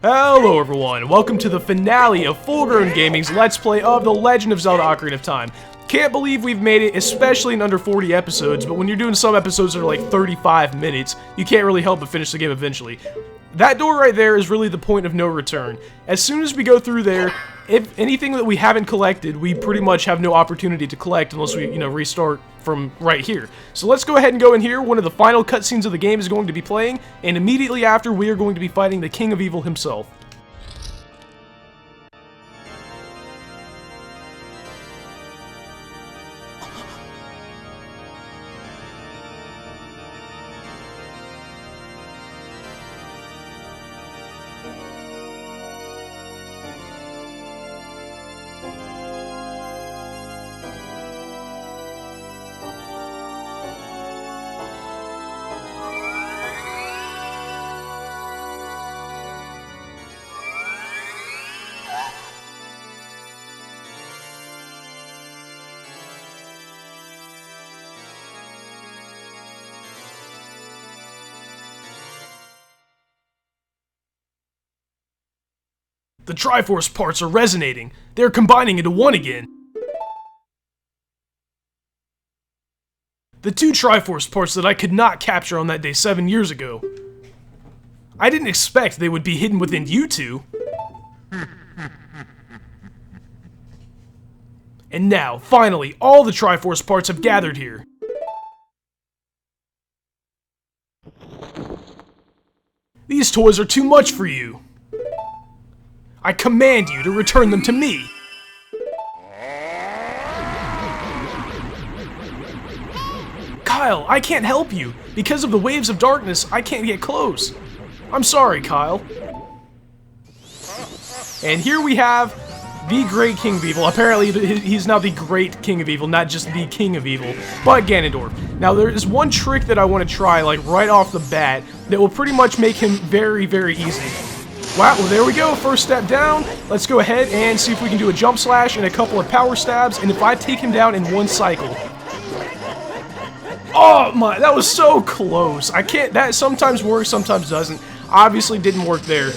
Hello everyone, welcome to the finale of Full Grown Gaming's Let's Play of The Legend of Zelda Ocarina of Time. Can't believe we've made it, especially in under 40 episodes, but when you're doing some episodes that are like 35 minutes, you can't really help but finish the game eventually. That door right there is really the point of no return. As soon as we go through there, if anything that we haven't collected, we pretty much have no opportunity to collect unless we, restart from right here. So let's go ahead and go in here. One of the final cutscenes of the game is going to be playing, and immediately after, we are going to be fighting the King of Evil himself. The Triforce parts are resonating. They're combining into one again. The two Triforce parts that I could not capture on that day 7 years ago. I didn't expect they would be hidden within you two. And now, finally, all the Triforce parts have gathered here. These toys are too much for you. I command you to return them to me! Kyle, I can't help you! Because of the waves of darkness, I can't get close. I'm sorry, Kyle. And here we have the Great King of Evil. Apparently, he's now the Great King of Evil, not just the King of Evil, but Ganondorf. Now, there is one trick that I want to try, like, right off the bat, that will pretty much make him very, very easy. Wow, well there we go, first step down. Let's go ahead and see if we can do a jump slash and a couple of power stabs, and if I take him down in one cycle. Oh my, that was so close. I can't, that sometimes works, sometimes doesn't. Obviously didn't work there.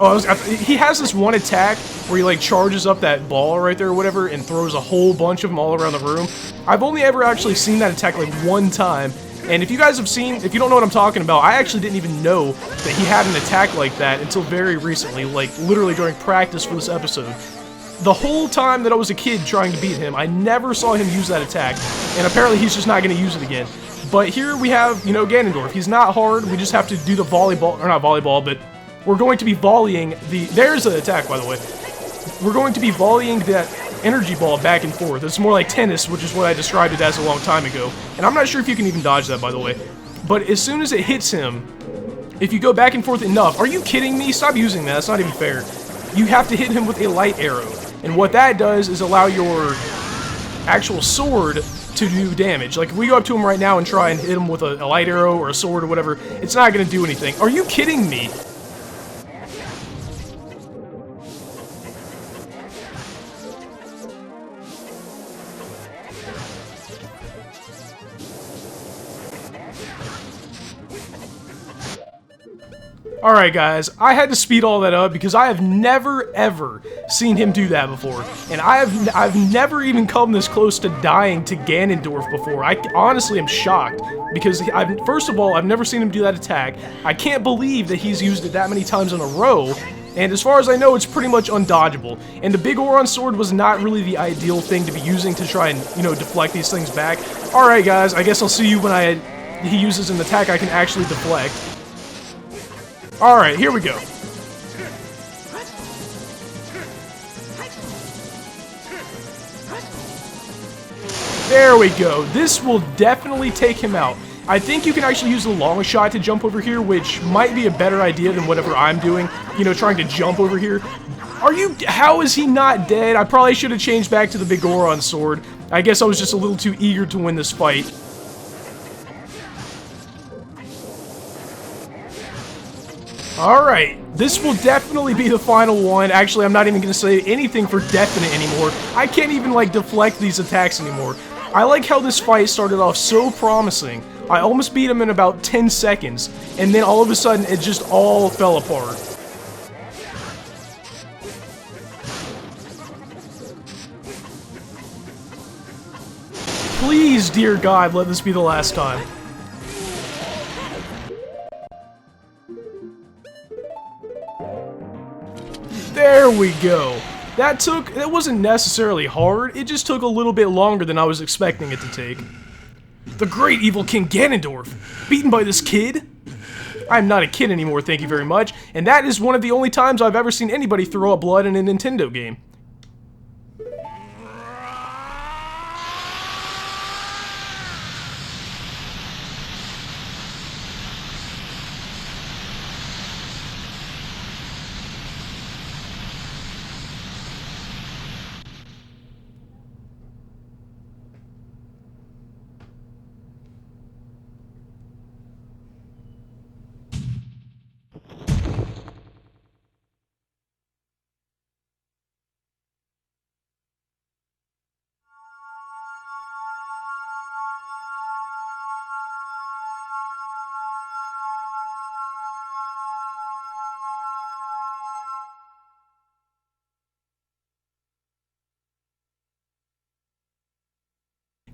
Oh, he has this one attack where he like charges up that ball right there or whatever and throws a whole bunch of them all around the room. I've only ever actually seen that attack like one time. And if you guys have seen, if you don't know what I'm talking about, I actually didn't even know that he had an attack like that until very recently, like literally during practice for this episode. The whole time that I was a kid trying to beat him, I never saw him use that attack, and apparently he's just not going to use it again. But here we have, Ganondorf. He's not hard, we just have to do the volleyball, or not volleyball, but we're going to be volleying the, there's an attack by the way. We're going to be volleying that energy ball back and forth. It's more like tennis, which is what I described it as a long time ago. And I'm not sure if you can even dodge that, by the way. But as soon as it hits him, if you go back and forth enough... Are you kidding me? Stop using that. That's not even fair. You have to hit him with a light arrow. And what that does is allow your actual sword to do damage. Like, if we go up to him right now and try and hit him with a light arrow or a sword or whatever, it's not going to do anything. Are you kidding me? Alright guys, I had to speed all that up because I have never ever seen him do that before. And I've never even come this close to dying to Ganondorf before. I honestly am shocked because first of all, I've never seen him do that attack. I can't believe that he's used it that many times in a row. And as far as I know, it's pretty much undodgeable. And the Big Oron Sword was not really the ideal thing to be using to try and, deflect these things back. Alright guys, I guess I'll see you when he uses an attack I can actually deflect. Alright, here we go. There we go. This will definitely take him out. I think you can actually use the long shot to jump over here, which might be a better idea than whatever I'm doing, trying to jump over here. How is he not dead? I probably should have changed back to the Big Oron Sword. I guess I was just a little too eager to win this fight. Alright, this will definitely be the final one. Actually, I'm not even going to say anything for definite anymore. I can't even, deflect these attacks anymore. I like how this fight started off so promising. I almost beat him in about 10 seconds, and then all of a sudden, it just all fell apart. Please, dear God, let this be the last time. There we go. That wasn't necessarily hard, it just took a little bit longer than I was expecting it to take. The great evil King Ganondorf, beaten by this kid? I'm not a kid anymore, thank you very much, and that is one of the only times I've ever seen anybody throw up blood in a Nintendo game.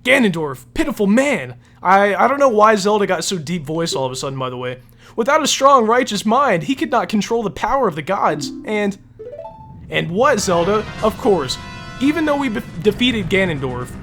Ganondorf, pitiful man! I don't know why Zelda got so deep voice all of a sudden, by the way. Without a strong, righteous mind, he could not control the power of the gods, and what, Zelda? Of course, even though we defeated Ganondorf,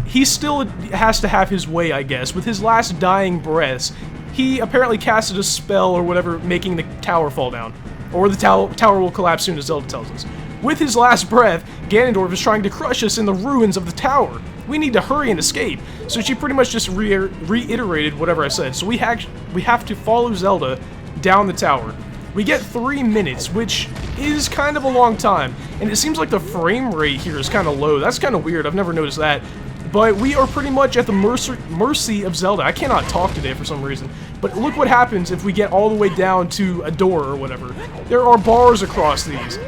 he still has to have his way, I guess. With his last dying breaths, he apparently casted a spell or whatever, making the tower fall down. Or the tower will collapse soon, as Zelda tells us. With his last breath, Ganondorf is trying to crush us in the ruins of the tower. We need to hurry and escape. So she pretty much just reiterated whatever I said. So we have to follow Zelda down the tower. We get 3 minutes, which is kind of a long time. And it seems like the frame rate here is kind of low. That's kind of weird. I've never noticed that. But we are pretty much at the mercy of Zelda. I cannot talk today for some reason. But look what happens if we get all the way down to a door or whatever. There are bars across these.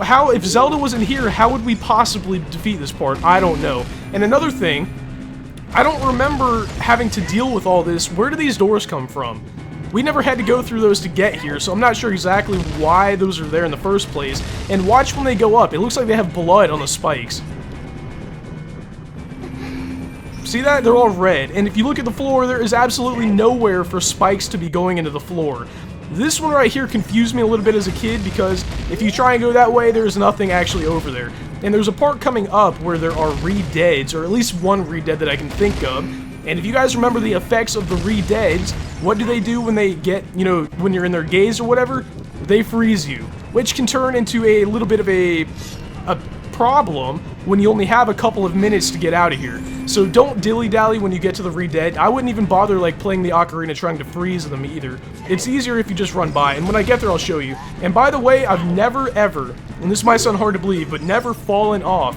If Zelda wasn't here, how would we possibly defeat this part? I don't know. And another thing, I don't remember having to deal with all this. Where do these doors come from? We never had to go through those to get here, so I'm not sure exactly why those are there in the first place. And watch when they go up. It looks like they have blood on the spikes. See that? They're all red. And if you look at the floor, there is absolutely nowhere for spikes to be going into the floor. This one right here confused me a little bit as a kid because if you try and go that way, there's nothing actually over there. And there's a part coming up where there are re-deads, or at least one re-dead that I can think of. And if you guys remember the effects of the re-deads, what do they do when they get, you know, when you're in their gaze or whatever? They freeze you, which can turn into a little bit of a problem when you only have a couple of minutes to get out of here. So don't dilly-dally when you get to the re-dead. I wouldn't even bother like playing the Ocarina trying to freeze them either. It's easier if you just run by, and when I get there I'll show you. And by the way, I've never ever, and this might sound hard to believe, but never fallen off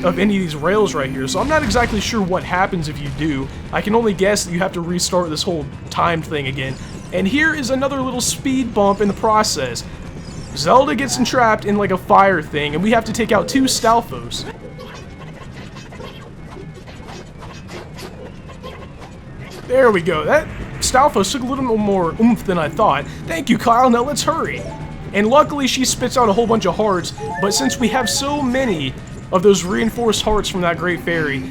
of any of these rails right here, so I'm not exactly sure what happens if you do. I can only guess that you have to restart this whole time thing again. And here is another little speed bump in the process. Zelda gets entrapped in like a fire thing, and we have to take out 2 Stalfos. There we go. That Stalfos took a little more oomph than I thought. Thank you, Kyle. Now let's hurry. And luckily she spits out a whole bunch of hearts, but since we have so many of those reinforced hearts from that Great Fairy,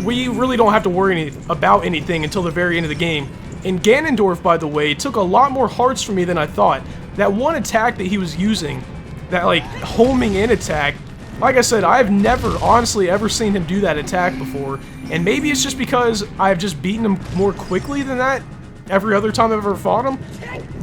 we really don't have to worry about anything until the very end of the game. And Ganondorf, by the way, took a lot more hearts from me than I thought. That one attack that he was using, that like homing in attack, like I said, I've never honestly ever seen him do that attack before. And maybe it's just because I've just beaten him more quickly than that every other time I've ever fought him.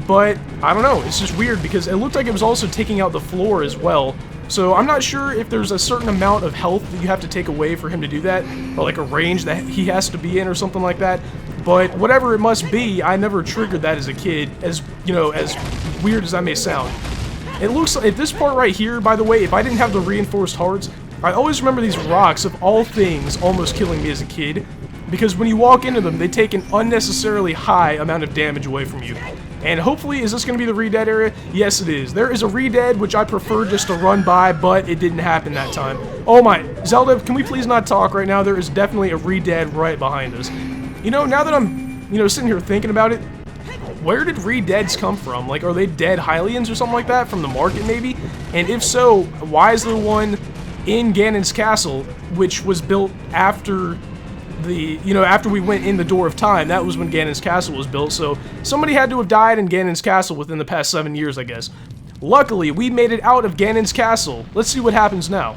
But I don't know, it's just weird because it looked like it was also taking out the floor as well. So I'm not sure if there's a certain amount of health that you have to take away for him to do that, or like a range that he has to be in or something like that. But whatever it must be, I never triggered that as a kid, as, you know, as weird as that may sound. It looks like, at this part right here, by the way, if I didn't have the reinforced hearts, I always remember these rocks, of all things, almost killing me as a kid. Because when you walk into them, they take an unnecessarily high amount of damage away from you. And hopefully, is this going to be the re-dead area? Yes, it is. There is a re-dead, which I prefer just to run by, but it didn't happen that time. Oh my, Zelda, can we please not talk right now? There is definitely a re-dead right behind us. You know, now that I'm, you know, sitting here thinking about it, where did re-deads come from? Like, are they dead Hylians or something like that? From the market, maybe? And if so, why is there one in Ganon's castle, which was built after after we went in the Door of Time, that was when Ganon's castle was built, so somebody had to have died in Ganon's castle within the past 7 years, I guess. Luckily, we made it out of Ganon's castle. Let's see what happens now.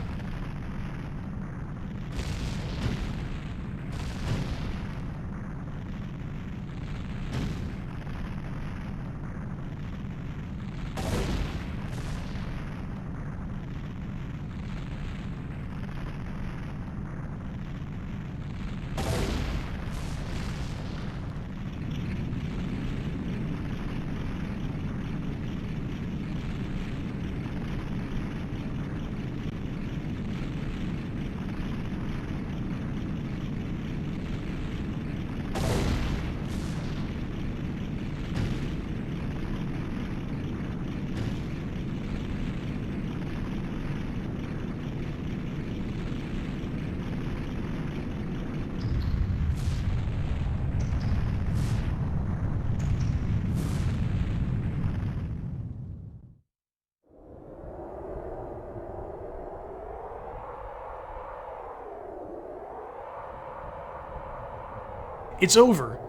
It's over.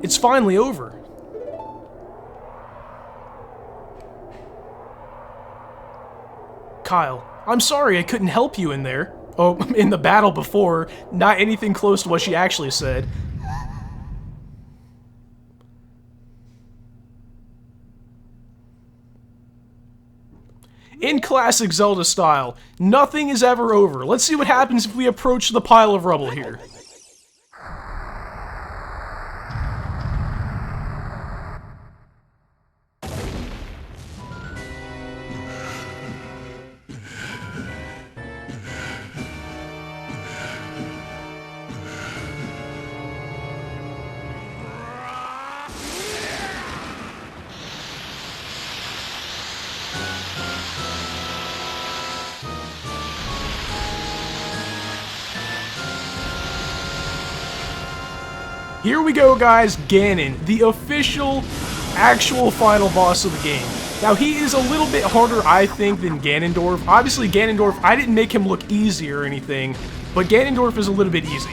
It's finally over. Kyle, I'm sorry I couldn't help you in there. Oh, in the battle before, not anything close to what she actually said. In classic Zelda style, nothing is ever over. Let's see what happens if we approach the pile of rubble here. Here we go, guys, Ganon, the official, actual final boss of the game. Now, he is a little bit harder, I think, than Ganondorf. Obviously, Ganondorf, I didn't make him look easy or anything, but Ganondorf is a little bit easy.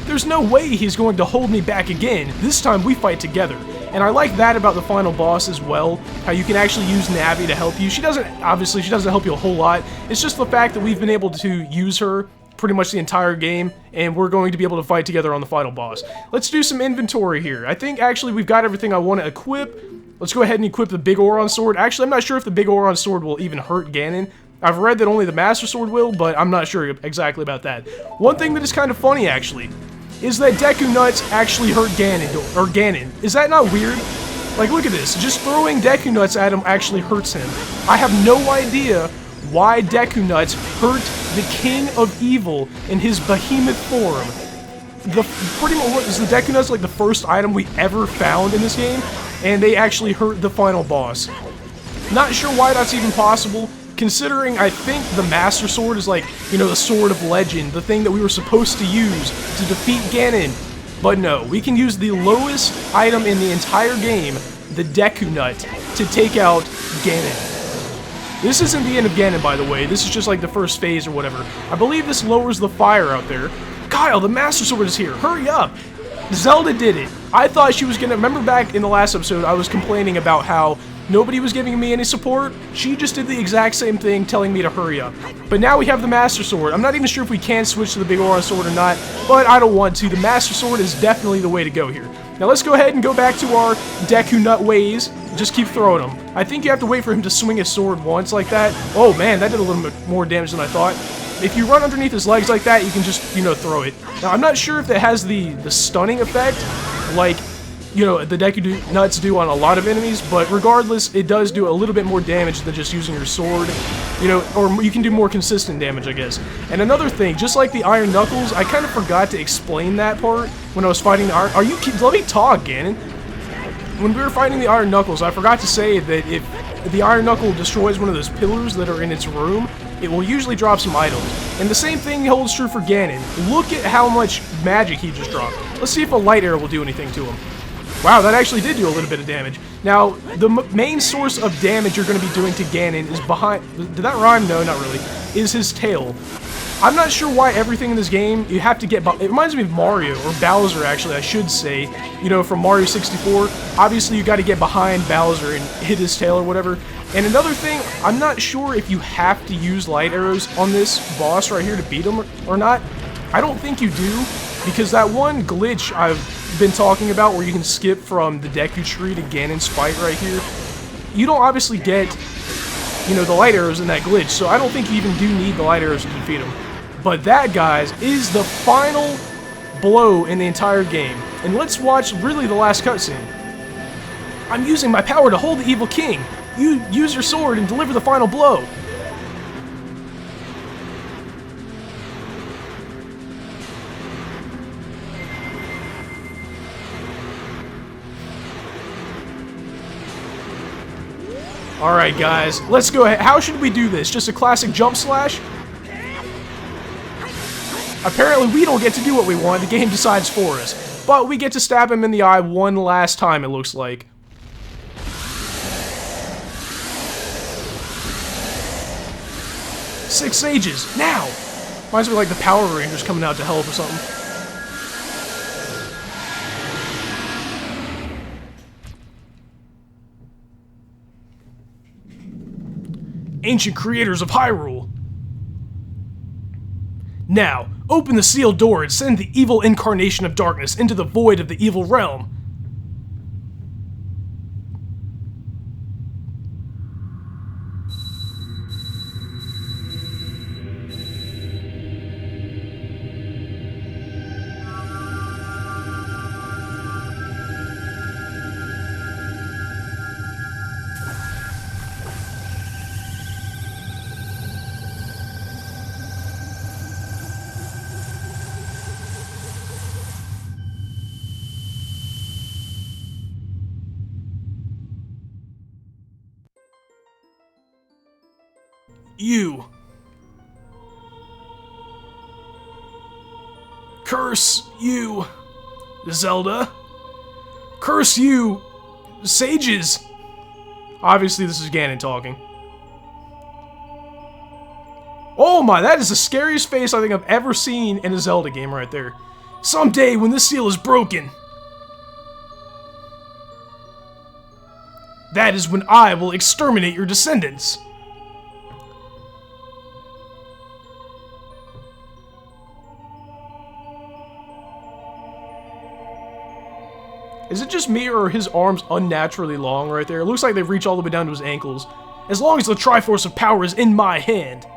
There's no way he's going to hold me back again. This time, we fight together. And I like that about the final boss as well, how you can actually use Navi to help you. She doesn't help you a whole lot. It's just the fact that we've been able to use her pretty much the entire game, and we're going to be able to fight together on the final boss. Let's do some inventory here. I think actually we've got everything I want to equip. Let's go ahead and equip the big Oron sword. Actually, I'm not sure if the big Oron sword will even hurt Ganon. I've read that only the Master Sword will, but I'm not sure exactly about that. One thing that is kind of funny, actually, is that Deku Nuts actually hurt Ganon. Is that not weird? Like, look at this. Just throwing Deku Nuts at him actually hurts him. I have no idea why Deku Nuts hurt the King of Evil in his behemoth form. Pretty much, is the Deku Nuts like the first item we ever found in this game? And they actually hurt the final boss. Not sure why that's even possible, considering I think the Master Sword is like, you know, the Sword of Legend, the thing that we were supposed to use to defeat Ganon. But no, we can use the lowest item in the entire game, the Deku Nut, to take out Ganon. This isn't the end of Ganon, by the way. This is just like the first phase or whatever. I believe this lowers the fire out there. Kyle, the Master Sword is here. Hurry up! Zelda did it. I thought she was gonna... Remember back in the last episode, I was complaining about how nobody was giving me any support? She just did the exact same thing, telling me to hurry up. But now we have the Master Sword. I'm not even sure if we can switch to the big Oron sword or not, but I don't want to. The Master Sword is definitely the way to go here. Now let's go ahead and go back to our Deku Nut ways. Just keep throwing him. I think you have to wait for him to swing his sword once like that. Oh man, that did a little bit more damage than I thought. If you run underneath his legs like that, you can just, you know, throw it. Now, I'm not sure if it has the stunning effect, like, you know, the Deku Nuts do on a lot of enemies, but regardless, it does do a little bit more damage than just using your sword, you know, or you can do more consistent damage, I guess. And another thing, just like the Iron Knuckles, I kind of forgot to explain that part when I was fighting the Iron... Let me talk, Ganon. When we were fighting the Iron Knuckles, I forgot to say that if the Iron Knuckle destroys one of those pillars that are in its room, it will usually drop some items. And the same thing holds true for Ganon. Look at how much magic he just dropped. Let's see if a light arrow will do anything to him. Wow, that actually did do a little bit of damage. Now, the main source of damage you're going to be doing to Ganon is behind... Did that rhyme? No, not really. Is his tail. I'm not sure why everything in this game, you have to get... It reminds me of Mario, or Bowser, actually, I should say. You know, from Mario 64, obviously you gotta get behind Bowser and hit his tail or whatever. And another thing, I'm not sure if you have to use light arrows on this boss right here to beat him or not. I don't think you do, because that one glitch I've been talking about where you can skip from the Deku Tree to Ganon's fight right here, you don't obviously get, you know, the light arrows in that glitch, so I don't think you even do need the light arrows to defeat him. But that, guys, is the final blow in the entire game. And let's watch really the last cutscene. I'm using my power to hold the evil king. You use your sword and deliver the final blow. Alright guys, let's go ahead. How should we do this? Just a classic jump slash? Apparently we don't get to do what we want, the game decides for us. But we get to stab him in the eye one last time, it looks like. Six sages, now! Reminds me like the Power Rangers coming out to help or something. Ancient creators of Hyrule. Now, open the sealed door and send the evil incarnation of darkness into the void of the evil realm. You. Curse you, Zelda. Curse you, sages. Obviously, this is Ganon talking. Oh my, that is the scariest face I think I've ever seen in a Zelda game right there. Someday, when this seal is broken, that is when I will exterminate your descendants. Is it just me, or are his arms unnaturally long right there? It looks like they reach all the way down to his ankles. As long as the Triforce of Power is in my hand.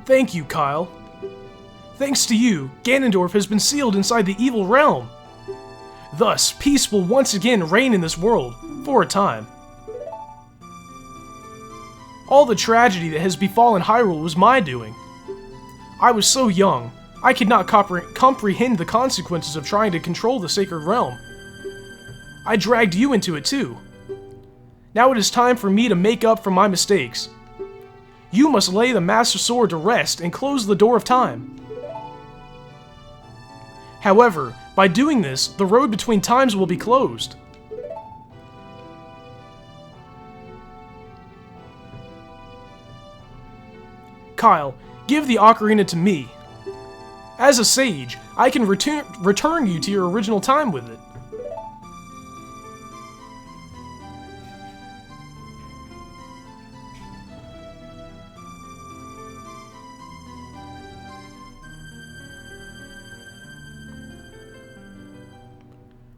Thank you, Kyle. Thanks to you, Ganondorf has been sealed inside the evil realm. Thus, peace will once again reign in this world, for a time. All the tragedy that has befallen Hyrule was my doing. I was so young, I could not comprehend the consequences of trying to control the sacred realm. I dragged you into it too. Now it is time for me to make up for my mistakes. You must lay the Master Sword to rest and close the door of time. However, by doing this, the road between times will be closed. Kyle, give the Ocarina to me. As a sage, I can return you to your original time with it.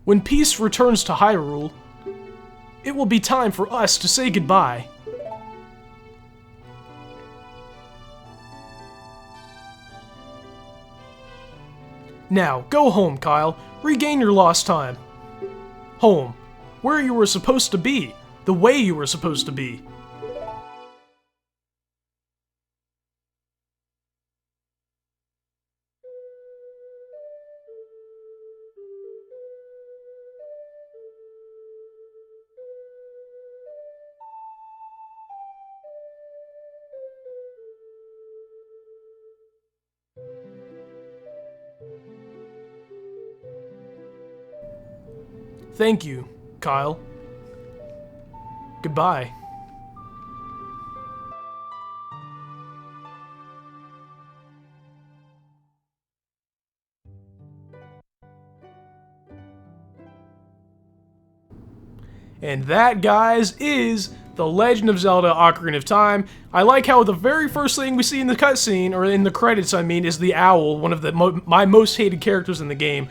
When peace returns to Hyrule, it will be time for us to say goodbye. Now, go home, Kyle. Regain your lost time. Home, where you were supposed to be, the way you were supposed to be. Thank you, Kyle. Goodbye. And that, guys, is The Legend of Zelda Ocarina of Time. I like how the very first thing we see in the cutscene, or in the credits I mean, is the owl, one of my most hated characters in the game.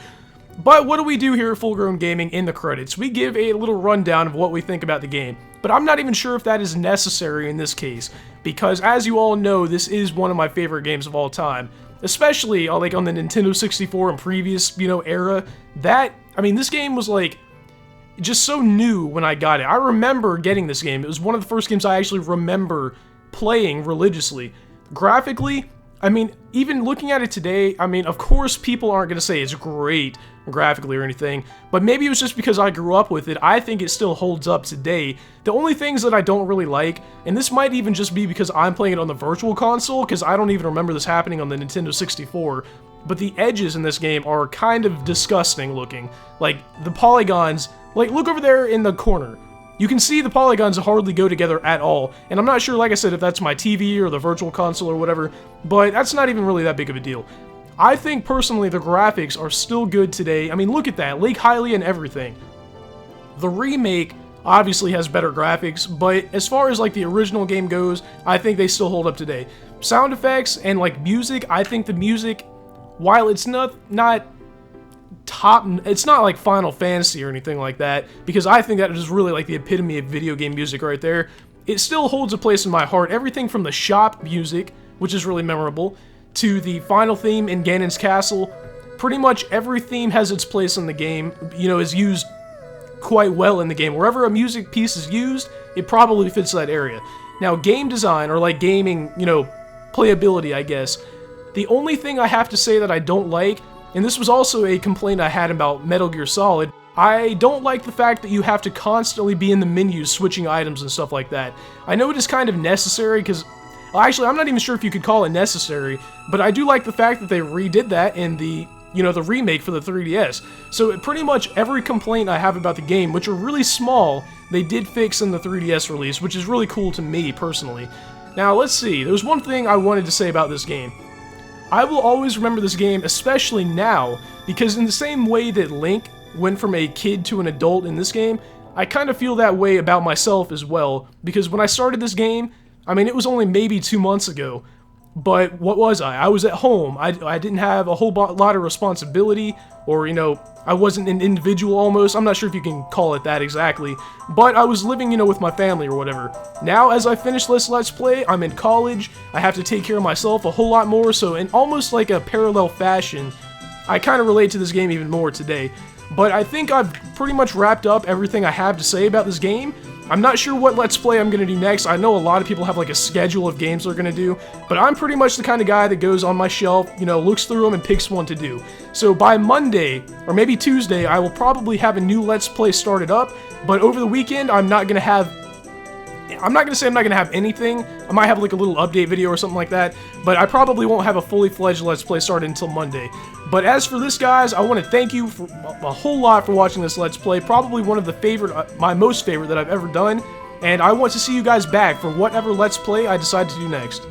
But what do we do here at Full Grown Gaming in the credits? We give a little rundown of what we think about the game. But I'm not even sure if that is necessary in this case, because as you all know, this is one of my favorite games of all time. Especially, like, on the Nintendo 64 and previous, era. This game was, like, just so new when I got it. I remember getting this game. It was one of the first games I actually remember playing religiously. Graphically, even looking at it today, of course people aren't going to say it's great graphically or anything, but maybe it was just because I grew up with it. I think it still holds up today. The only things that I don't really like, and this might even just be because I'm playing it on the Virtual Console, because I don't even remember this happening on the Nintendo 64, but the edges in this game are kind of disgusting looking. Like, the polygons, like, look over there in the corner. You can see the polygons hardly go together at all, and I'm not sure, like I said, if that's my TV or the Virtual Console or whatever, but that's not even really that big of a deal. I think, personally, the graphics are still good today. Look at that, Lake Hylia and everything. The remake obviously has better graphics, but as far as, like, the original game goes, I think they still hold up today. Sound effects and, like, music, I think the music, while it's not top, it's not like Final Fantasy or anything like that, because I think that is really like the epitome of video game music right there. It still holds a place in my heart. Everything from the shop music, which is really memorable, to the final theme in Ganon's Castle, pretty much every theme has its place in the game, is used quite well in the game. Wherever a music piece is used, it probably fits that area. Now, game design, or like gaming, playability, I guess, the only thing I have to say that I don't like, and this was also a complaint I had about Metal Gear Solid, I don't like the fact that you have to constantly be in the menus switching items and stuff like that. I know it is kind of necessary because, actually, I'm not even sure if you could call it necessary, but I do like the fact that they redid that in the, the remake for the 3DS. So pretty much every complaint I have about the game, which are really small, they did fix in the 3DS release, which is really cool to me personally. Now, let's see, there's one thing I wanted to say about this game. I will always remember this game, especially now, because in the same way that Link went from a kid to an adult in this game, I kind of feel that way about myself as well, because when I started this game, it was only maybe 2 months ago, but what was I? I was at home. I didn't have a whole lot of responsibility, or, I wasn't an individual almost. I'm not sure if you can call it that exactly, but I was living, with my family or whatever. Now, as I finish this Let's Play, I'm in college, I have to take care of myself a whole lot more, so in almost like a parallel fashion, I kind of relate to this game even more today. But I think I've pretty much wrapped up everything I have to say about this game. I'm not sure what Let's Play I'm going to do next. I know a lot of people have like a schedule of games they're going to do, but I'm pretty much the kind of guy that goes on my shelf, looks through them and picks one to do. So by Monday, or maybe Tuesday, I will probably have a new Let's Play started up, but over the weekend, I'm not going to say I'm not going to have anything. I might have like a little update video or something like that, but I probably won't have a fully fledged Let's Play started until Monday. But as for this, guys, I want to thank you for a whole lot for watching this Let's Play. Probably one of the my most favorite that I've ever done. And I want to see you guys back for whatever Let's Play I decide to do next.